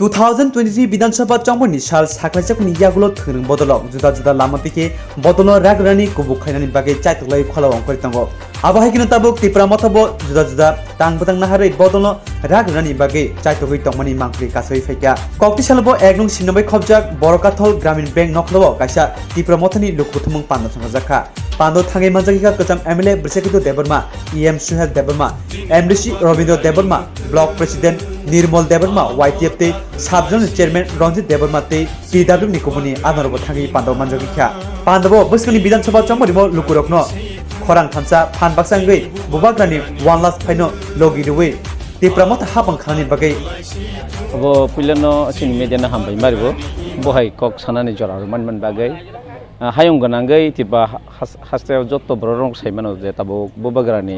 2023 বিধানসভা চমনি সাল সাকলাইচাকনি ইয়াগুলো থोरों बदलाव जुदा जुदा लामा पिके बदलो रागरानि कुबुक खायनानि बागै चाइतलाय खलाव अंकरि तंगो आबहाय किनो ताबुक तिप्रा मथाबो जुदा जुदा तांबतां नाहारै बदलो रागरानि बागै चाइतगै तंमनि मांक्रि कासै फैका कक्ति सालबो एकनं सिनबै खबजाक बरकाथल ग्रामीण बैंक नखलबो काइसा तिप्रा मथानि लुकुथुमं पान्द संजाखा पान्द थांगै मानजागिका कचाम MLA Brishaketu Debbarma EM Suhel Debbarma MDC Rabindra Debbarma block president Nirmal Debbarma YTF ते साबजन चेयरमैन रंजित देबरमा ते पीडब्ल्यू निकुमनि आनारबो थांगै पान्द मानजागिका पान्दबो बस्कनि विधानसभा चमरिमो लुकुरकनो खरां थामसा फान बाक्सांगै बुबाग्रानि 1 लाख फाइनो लगिरुवे तिप्रामत हापं खानि बागै अब पुइलानो सिनि मेडियाना हामबाय मारिबो बहाय कक सानानि जरा मनमन बागै हायं गनांगै तिबा हास्तायाव जत्त बररं साइमानो जे ताबो बुबाग्रानि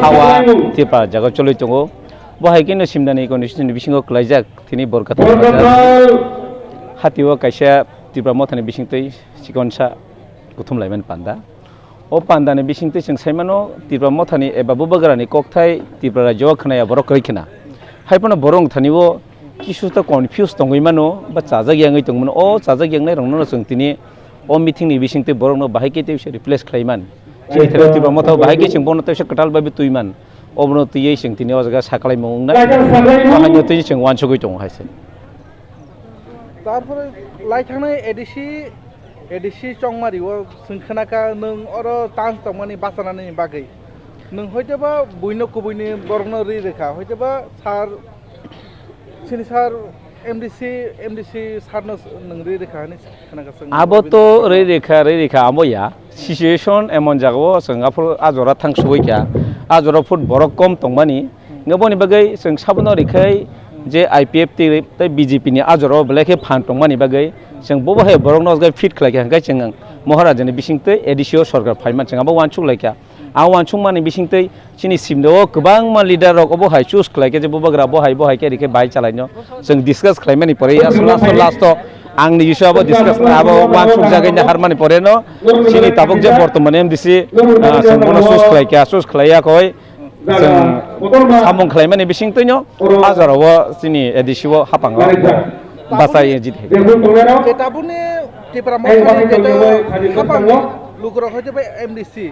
हावा तिपा जागा चलै तंगो बहाय किनो सिमदानि कन्डिशन बिसिंगो क्लाइजाक थिनि बरकाथा हातिवा काइसा तिप्रामथनि बिसिंतै सिकनसा गुथुम लाइमान पान्दा ओ पान्दानि बिसिंतै जों साइमानो तिप्रामथनि एबा बुबाग्रानि ककथाय तिप्रा राज्यआ खनाया बरक रैखना हायपनो बरं थानिबो किसुता कन्फ्यूज दंगैमानो बा चाजागियांगै दंमोन ओ चाजागियांगनाय रंनो जों तिनि ओ मिटिंनि बिसिंतै बरंनो बाहायके तेसे रिप्लेस खालायमान जे थेरो तिप्रामथाव बाहायके जों बनो तेसे कटाल बाबि तुइमान अबनो तियै जों तिनि अजगा साकलाय मौंना बाहायनो तियै जों वानसगै दं हायसे तारपर लाइथांनाय एडिसि चंमारिव सोंखनाका नों अर तांस तंमानि बासानानि बागै नों हयतोबा बुइनो कुबुइनि बरनो रि रेखा हयतोबा सार सिनि सार एमडीसी सारनो नों रि रेखा नि खनाका सों आबो तो रि रेखा आमया सिचुएशन एमन जागो जोंगाफोर आजरा थांसुगैका आजरा फुट बरक कम तंमानि नबनि बागै जों साबनो रेखाय जे आईपीएफ ते बीजेपी नि आजरा ब्लेके फान तंमानि बागै जों बबहाय बरंनो गय फिट खलायका हंगाय जों महाराजानि बिसिंतै एडिसिओ सरकार फाइमान जोंबो वानसुक लायका आ वानसुक मानि बिसिंतै सिनि सिमदो गोबां मा लिडार रक बहाय चुज खलायके जे बबग्रा बहाय के रिके बाय चालायनो जों डिसकास खलायमानि परे लास्ट आंनि जिसाबो डिसकास आबो वानसुक जागैनि हारमानि परेनो सिनि ताबुक जे बर्तमान एमडीसी जों बनो चुज खलायाखै जों सामं खलायमानि बिसिंतैनो हाजाराव सिनि एडिसिओ हापाङा बासाय जित है जेताबुने तिप्रामथनि जेतो हापाङ लुकुरा हयतोबा एमडीसी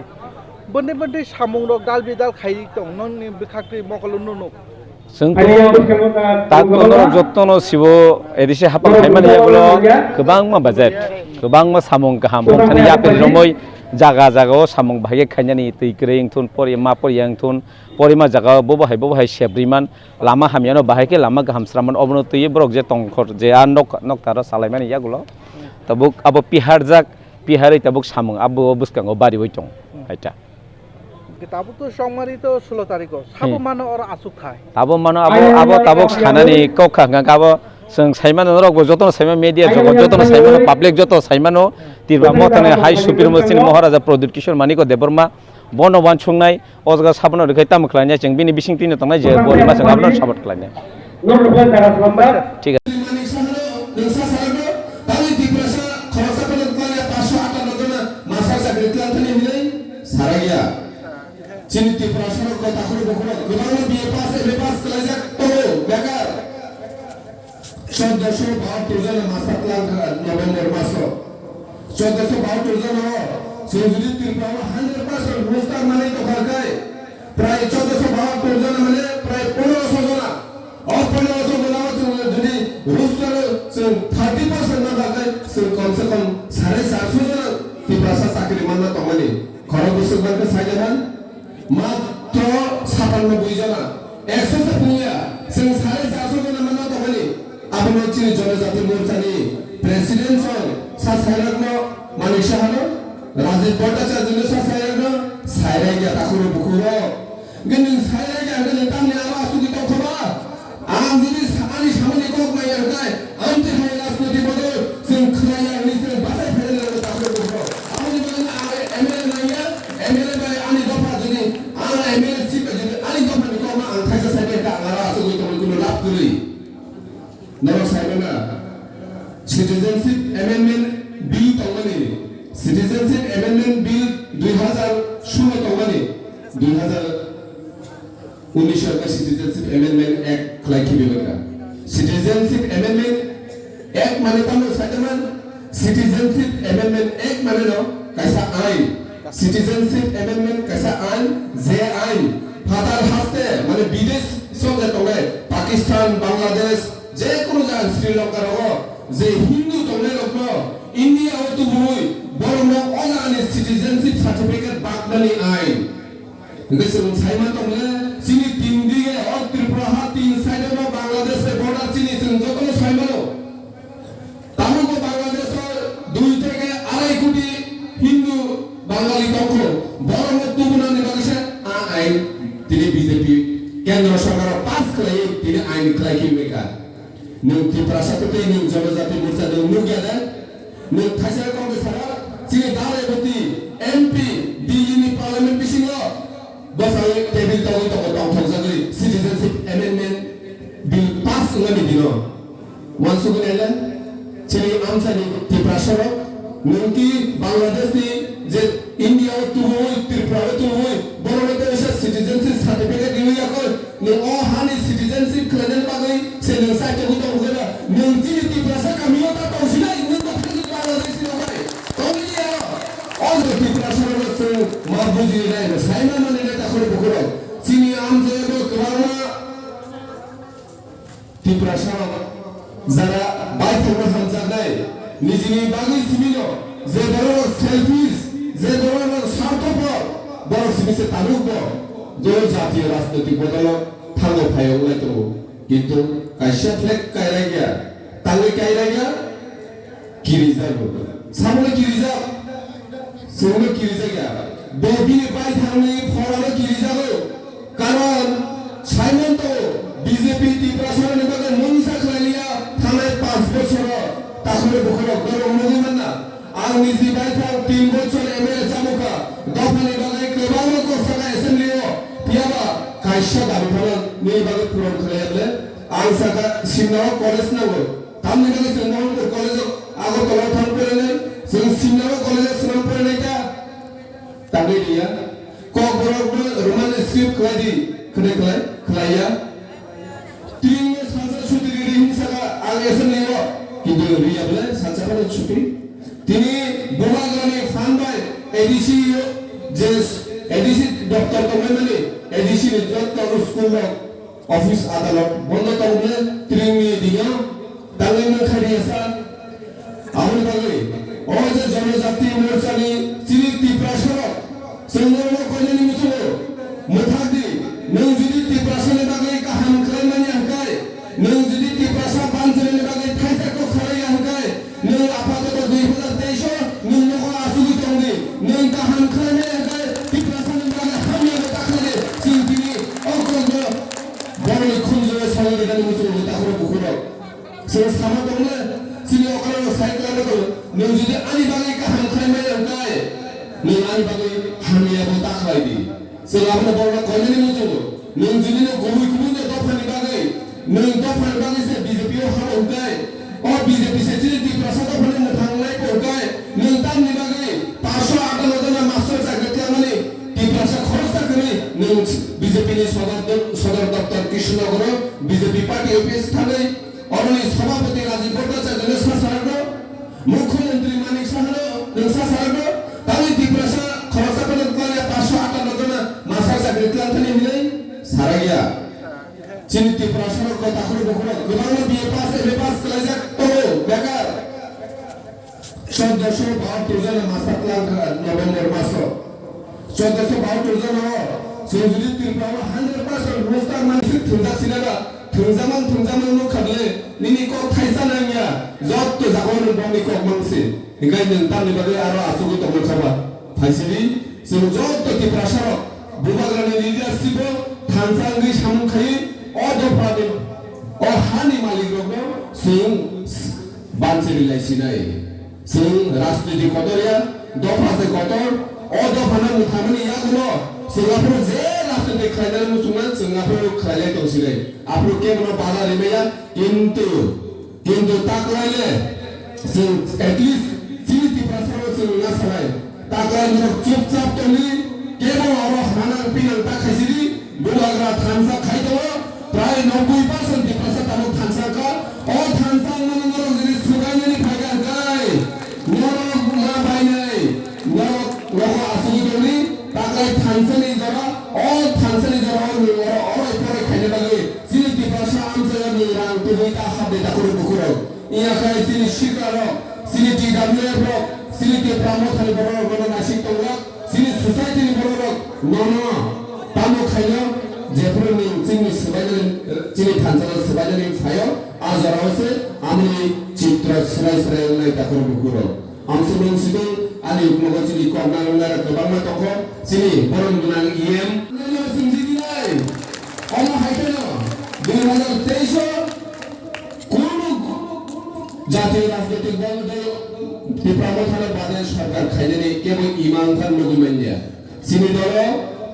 बन्ने सामं रो दाल बिदाल खाइ दं ननि बिखाख्रि मकल नुनु जोंथ ताकनो जत्तनो सिबो एडिसि हापाङ खायमानि यागलो गोबां मा बाजेट गोबां मा सामं गाहाम थानि यापेल रमै जागा सामं बाहाय खायनानि तैक्रें थुन परियां थुन परिमा जागा बबहाय सेब्रिमान लामा हामियानो बाहायके लामा गाहामस्रामान अबनो तैये ब्रक जे तंखर जे आ नक तारा सालायमानि यागुलो तबुक अब पिहारै तबुक सामं अब बुसकांगो बारि वइ दं आइता ताबुक तो संमारि तो 16 तारिखो साबो मानो और आसुक खाय ताबो मानो अब ताबुक खानानि कखा गाबो जों साइमानो रगो जतन साइमा मीडिया जगत जतन साइमानो पब्लिक जतो साइमानो तिरबामथने हाई सुप्रिमोसिन महाराजा प्रदीप किशोर मानिको देबरमा बनो वानसुंनाय अजगा साबनो रखै ताम खलायनाय जों बिनि बिसिंतिनो तंनाय जे बरिमा जों आबनो साबत खलायनाय ठीक है चिन्ति प्रश्न को ताखुर बखुर गोबां बीए पास एमए पास कलाइजाक तो बेकार 1452 जन मास्टार प्लान नभेम्बर मासो 1452 जन हो सेजुरी तिरपाव 100% रोस्टार माने तो खाय प्राय 1452 जन माने प्राय 1500 जन और 1500 जन जुदी रोस्टार से 30% ना खाय से कम से कम 750 जन तिप्रासा चाकरी मानना तो माने खरो बसुबान का साइजान मात्र 97 जना 100 से पुलिया जों 450 जना मानना दंनि आबनो चिनि जनजाति मोर्चानि प्रेसिडेन्ट सा साइरागनो मानिशाहानो राजीव भट्टाचार्यनो सा साइरागनो साइराया ताखुरो बुखुरो गनि साइराया गनि तामनि आवा सुगि तखबा आं जुदि सामानि सामनि कक नाय गाय आंते हाय राजनीति बदल जों खनाया नि जों बासाय फेरेल ताखुरो बुखुरो आंनि बगैनो एमएलए नाया एमएलए बाय आनि दफा जुदि आं एमएलए सिप जुदि आनि दफानि कमा आं थाइसा साइबे का आरा सुगि तखुरो कुनो लाभ गलै नरो साइबना सिटिजनशिप एमेंडमेंट बिल तंगनि सिटिजनशिप एमेंडमेंट बिल 2016 तंगनि 2019 का सिटिजनशिप एमेंडमेंट एक्ट खलायखि बेबका Citizenship Amendment Act mane tamu sajaman Citizenship Amendment Act mane no kaisa ain Citizenship Amendment kaisa ain je ain fatar haste mane bidesh songe tonge Pakistan Bangladesh je kono jan Sri Lanka ro je Hindu tonge ro India o tu bui borno ogani citizenship certificate bakdani ain ngesung saima tongle sini tindige or Tripura ha tin side no Bangladesh e border sini sung jokono saima no tamu ko Bangladesh dui থেকে আড়াই কোটি হিন্দু বাঙালি তখন বরং তুমুনা নিবাসে আইন তিনি BJP কেন্দ্র সরকার pass করে তিনি আইন খাই কি মেকা নৌকি প্রাসাদতে নিউ জনজাতি মোর্চা দে নুগিয়াদা নৌ থাইসা কংগ্রেস সারা চিনি দারে গতি এমপি দিল্লি পার্লামেন্ট বিসিনো বসাই টেবিল তগই তগ তং থংসাগৈ citizenship amendment bill pass ngani dino wansugun elan chili amsani Tripura sorok nungki Bangladesh ni je India o tu hoi Tripura o tu hoi boromete esa citizenship certificate diu yakol ni o hani citizenship kladen bagai se nang sai to to hora nungki Tripura sa kamio ta to sinai nung ta thagi Bangladesh ni hoi toni ya o Tripura sorok se marbuji nai sai na mane ta khore bukuro chini amje bo krama Tripura sorok যারা বাইথের হামজানাই নিজেনি বাগি Cimino যে বড় selfish যে বড় স্বার্থপর বড় সিমিসে তালুক যে জাতীয় রাজনৈতিক বদল থাঙ্গো ফায়ং লাইতো কিন্তু কাইসা ফ্লেক কাইরা গিয়া তাঙ্গে কাইরা গিয়া কি রিজার্ভ সামনে কি রিজার্ভ সামনে কি রিজার্ভ গিয়া বেবিনি বাইথারনি ফরানো কি রিজার্ভ কারণ সাইমন্ত বিজেপি ত্রিপুরা সরকার নিবাগে মনসা খাইলিয়া থানায় 5 বছর তাহলে বখর গরম নগিমান না আর নিজি বাইথা 3 বছর এমএলএ জামুকা দফানি বাগাই কেবালো কো সাকা অ্যাসেম্বলিও পিয়াবা কাইসা দাবি ফলন নিবাগে পূরণ খাইলে আর সাকা সিমনাও কলেজ নাগো তামনি বাগে সিমনাও কলেজ আগর তলা থাম পড়ে সিমনাও কলেজে শ্রম পড়ে নাইতা তাগে দিয়া ক বরক রোমান স্ক্রিপ্ট খাইদি খনে খাইয়া তিননে সাজা ছুটি হিংসাকা আলেসন নিও কিন্তু রিয়াবলে সাজাপালে ছুটি তিনি বোমাগ্রামে ফান্ডায় এডিসি যে এডিসি দপ্তর কমেন্ডানি এডিসি যত স্কুল অফিস আদালত বন্ধ তংলে ত্রিমি দিনা দাঙ্গেন খারিয়াসা আমন বাগে ও যে জনজাতি মোর্চানি চিনি ত্রিপুরা সরক সংগ্রাম কইনি মুসুলো মুথাদি নং যদি ত্রিপুরা সনে বাগে কাহাম খাইমানি হাকায় নং যদি ত্রিপুরা বানচেনে বাগে থাইসা কো খাই হাকায় নং আপাতত 2023 নং নহ আসুগি তংদি নং কাহাম খাইনে হাকায় ত্রিপুরা সনে বাগে হামিয়া তাখালে চিনতিনি অকন্দ বড় খুনজে সংবিধান মুসুলো তাহলে বুকুরা সে সামা তংলে চিনি অকল সাইকেল তো নং যদি আনি বাগে কাহাম খাইমানি হাকায় নং আনি বাগে হামিয়া তাখাইদি selama borda koloni musulo nung jini no gomi kubune dofani bagai nung dofani bagai se BJP o haro ugai o BJP se jini di prasad dofani muthang lai ko ugai nung tam ni bagai 508 jana master চাকরি আমনি di prasad খরচ করে nung BJP ni সদর দপ্তর Krishnanagar BJP party office থানে অরনি সভাপতি রাজীব ভট্টাচার্য সাসারনো মুখ্যমন্ত্রী মানিক সাহানো nung সাসারনো তাই di prasad খরচ করে 558 jana মাসার চাকরি ক্লান্তানি হইলে সারা গিয়া চিনি ত্রিপুরা সরক কথা করে বকর গোলাম BA pass MA pass college তো বেকার 1472 জন মাস্টার প্ল্যান নভেম্বর মাস 1472 জন সৌজুলি ত্রিপুরা 100% রোস্টার মানসিক থুজা সিনাবা থুজামান নো খাবলে নিনি ক খাইসা নাইয়া যত জাগন বনি ক মানসি হিগাই নং তানি বাগে আরো আসুগো তো খাবা ফাইসিলি সে যত ত্রিপুরা সরক বুবাগ্রানি লিডারশিপ থানসাঙ্গি সামুখাই অদফানি ও হানি মালিক রগো সিং বানসেরি লাইসিনাই সিং রাজনীতি কতরিয়া দফাসে কতর অদফানা মুথামনি ইয়াগুলো সিঙ্গাপুর যে রাজনীতি খাইদার মুসুমান সিঙ্গাপুর খাইলে তংসিলাই আপনি কেমন বাধা রেমেয়া কিন্তু তাকলাইলে সিং এটলিস্ট চিনিতি প্রাসার সিং না সরাই তাকলাইলে চুপচাপ তলি কেবল আরো হানান পিনান তা খাইছিলি বুবাগ্রা থানসা খাইতো প্রায় 90% টিপ্রাসা তাবুক থানসাকা ও থানসাং মানে নরক জিনিস সুগাইনানি ফাইগা গায় নরক না বাইনাই নরক রহ আসুগি দনি তাকাই থানসানি জরা ও থানসানি জরা ও পরে খাইনে বাগে জিনি টিপ্রাসা আমসায়া নি রাং তুই তা হাবে তা করে বুকুরো ইয়া কাই জিনি শিকারক জিনি টিডব্লিউএফ রক জিনি টি প্রামথানি বড় বড় নাসিক তংরক জিনি সোসাইটিনি বড় রক ননো তামো খাইনো जेफोरनि जोंनि सोबायनानै जोंनि थानसालियाव सोबायनानै फायो आजारावसो आंनि चित्र सोलाय सोलाय नाय दाखर बुकुरो आमसो मोनसिदों आनि उग्मगो जोंनि कगनारनार गोबां दङ जोंनि बरन गोनां इएम जोंजिनाय अमा हायखेनो 2023 কোনো জাতীয় রাজনৈতিক দল টিপ্রামো থানা বাদে সরকার খাইনানি কেবল ইমান খান নগুমেন্ডিয়া চিনি দল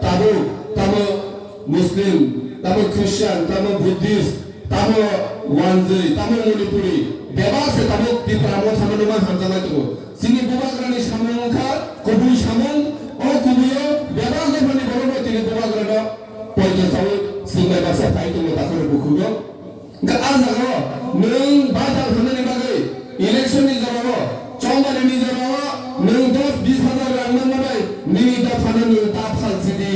তাবো Muslim, tamu Christian, tamu Buddhist, tamu Wanzi, tamu Manipuri. Bebas tamu di pramo tamu nama hamzama itu. Sini bubagrani samungka, kubui samung, oh kubuyo, bebas ni mana baru tini bubagrana. Poin sawu singa bahasa Thai itu mutakur bukudo. Gak azaro, neng baca mana ni bagai. Election ni zaro, cuma ni zaro, neng 10-20 orang mana nini dah panen neng tak falsidi.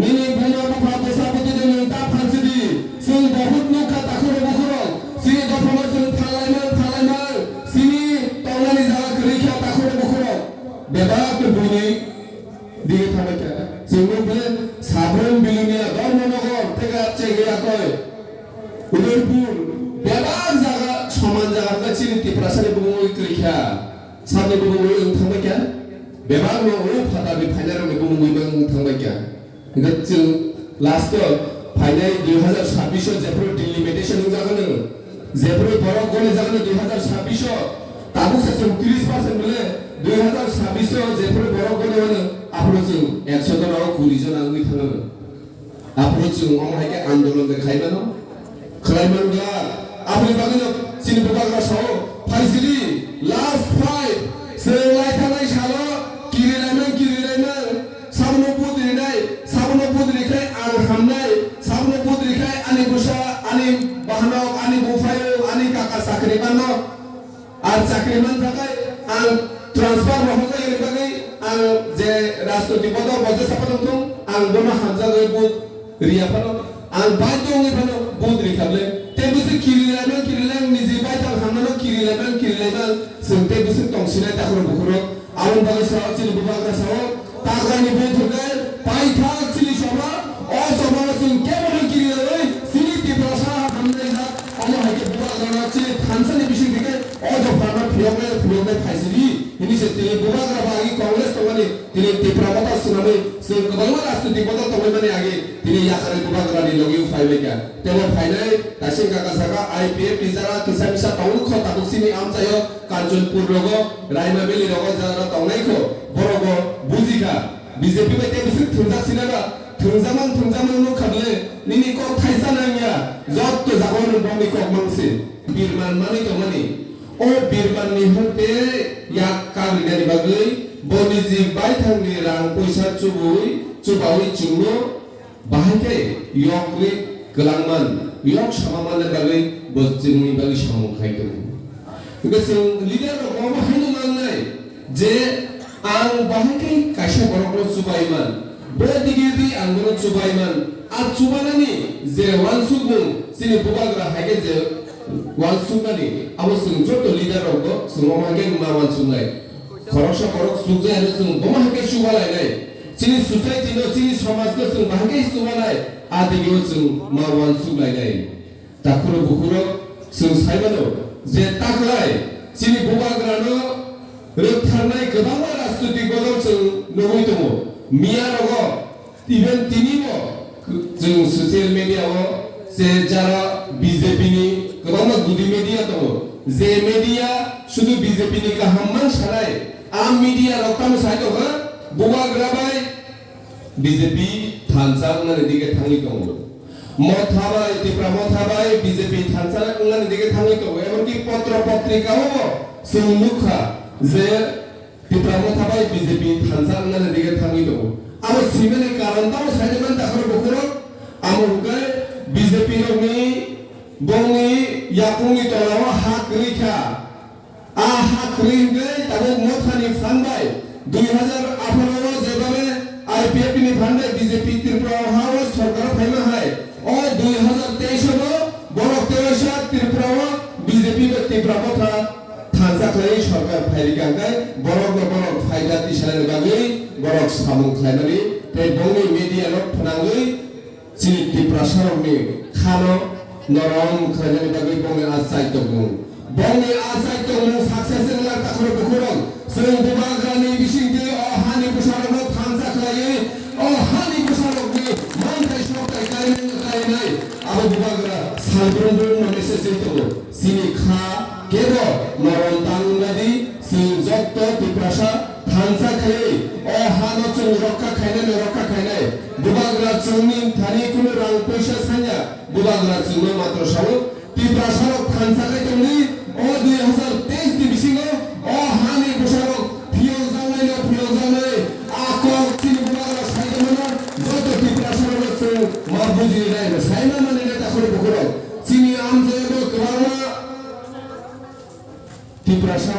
Nini bunga buka besar betul dengan tak fansidi. Sing bahut nuka takuro bukuro. Sini government sing thalaiman. Sini tolani jaga kerja takuro bukuro. Bebas berbunyi di tempat kita. Sing mungkin sabun bilunya dormo nogor tegak cegah koi. Udarpur bebas jaga saman jaga kecil di perasaan bunyi kerja. Sabun bunyi yang tempat kita. Bebas mau pada di panjang bunyi yang tempat kita. जों लास्टआव final 2026 जेफोर delimitation जागोन जेफोर बरफ गने जागोन 2026 Tabuk सासे 30% बोले 2026 जेफोर बरफ गने होनो आपरो जों 100 जनाव 90 जन आंनि थाङो आपरो जों अमहायके आन्दोलन देखायमानो खलायमानगा आपनि बागैनो सिनि बबाग्रा साव फाइसिलि लास्ट फाइट सोलाय थानाय साल किरिलायमान साबनो पुद्रिखाय आं हामनाय साबनो पुद्रिखाय आनि बुसा आनि बाहनक आनि बुफायो आनि काका साख्रिमानो आर साख्रिमान थाखाय आं ट्रान्सफार रहजाय बागै आं जे राष्ट्रपति पदआव बजे सापादों आं बनो हामजागै बुद रियाफानो आं बायदोंनि फानो बुद्रिखाबले ते बुसि किरिलाय निजि बायथां हामनानो किरिलाय जों ते बुसि तंसिनाय ताखरो बुखरो आं बागै साव चिनि बुबाग्रा साव तागायनि बुथुगाय पाइथा चिनि सभा ओ सभा जों केबल किरिलाय सिनि तिब्रासा हामनाय जा अमो हायके बुबाग्रा चिनि थानसानि बिसिं दिके ओ जफाना फियमे फाइसिलि इनि से तिनि बुबाग्रा बागि कांग्रेस तंगानि तिनि तिब्रामता सुनामै जों गोबां राजनीतिक पदआव तंबायमानि आगे तिनि याखारे बुबाग्रानि लगिउ फाइबायका तेबो फाइनाय दासिं काका साका आईपीएफ तिजारा किसानसा ताउख ताबुसिनि आमजायो कांचनपुर रगो रायमाबेलि रगो जारा तंनायखौ बरगो बुजिका बीजेपी बायदि बिसोर थुंजासिनाबा थुंजामान खाबले निनि कक थाइसा नांया जत्त जागोन बंनि कक मांसे बिरमान मानि तमानि ओ बिरमान नि हते या कालिनानि बागै बनिजि बायथांनि रां पैसा चुबावै चुंनो बाहायके यकरि गलांमान यक सामामान बागै बजोंनि बागै सामखायदों गोसों लिडार रगमा हायनो मांनाय जे आं बाहायके कायसा बरकनो सुबायमान बदिगिरि आंनो सुबायमान आ सुबानानि जे वानसुगु सिनि बुबाग्रा हायके जे वानसुगानि आबो जों जत लिडार रगो जों मागे मा वानसुनाय खरसा बरक सुजे आरो जों बमाहायके सुबालायनाय सिनि सोसाइटि नो सिनि समाजनो जों बाहायके सुबानाय आदिगियो जों मा वानसुलायनाय ताखुरो बुखुरो जों सायबानो जे ताखलाय सिनि बुबाग्रानो रोखथारनाय गोबां राजनीतिक दल जों नुबाय दङ मिया रग इभेन तिनिबो जों ससियेल मिडियाआव जे जारा बीजेपीनि गोबां गुदि मिडिया दङ जे मिडिया शुद्ध बीजेपीनि गाहाममान सानाय आम मिडिया रक्ताम साय दङ बुबाग्राबाय बीजेपी थानसा होननानै दिगे थाङि दङ मथाबाय तिप्रा मथाबाय बीजेपी थानसा होननानै दिगे थाङि दङ एमनकि पत्र पत्रिकाआव जों नुखा जे तिप्रामो थाबाय बीजेपी थानसा होननानै दिगे थाङि दङ आरो सिमेनि कारण ताव सायदेमान दाखर बखरो आमो हुगाय বিজেপি রনি বংনি ইয়াকুংনি তলাও হাক রেখা হাক রেখে তাদের মথানি ফান্ডায় 2018 যেভাবে আইপিএফ নি ফান্ডায় বিজেপি ত্রিপুরা হাও সরকার ফাইমা হয় ও 2023 বড় তেরোশা ত্রিপুরা বিজেপি ত্রিপুরা কথা থানসাখাই সরকার ফাইলি গাঙ্গায় বড় ফায়দা তিসালের বাগৈ বড় সামুং খাইনারি তাই বংনি মিডিয়া নত ফনাঙ্গৈ চিনি ত্রিপুরা সরকনি খানো নরম খাইনারি বাগৈ বংনি আসাই তবুং বংনি আসাই তবুং সাকসেস এর তাখরে বখরং जों बुबाग्रानि बिसिंति हानि बुसारनो थानसाखायै हानि बुसारनि मानथाय सरखाय गायनाय आरो बुबाग्रा सानफ्रोमबो मोनसे जैतो सिनि खा केबो मरन तांगादि जों जत्त तिप्रासा थानसाखायै हानो जों रक्षा खायनाय बुबाग्रा जोंनि थानि कुनु रां पैसा सान्या बुबाग्रा जोंनो मात्र सावो तिप्रासा थानसाखाय दंनि 2023 नि बिसिङाव हानि बुसारक फियल जानाय आकक चिनि बुबाग्रा साइदमोना जत्त तिप्रासा जों मा बुजिनाय साइमा माने ताखरे बखरक चिनि आमजेबो गोबांमा तिप्रासा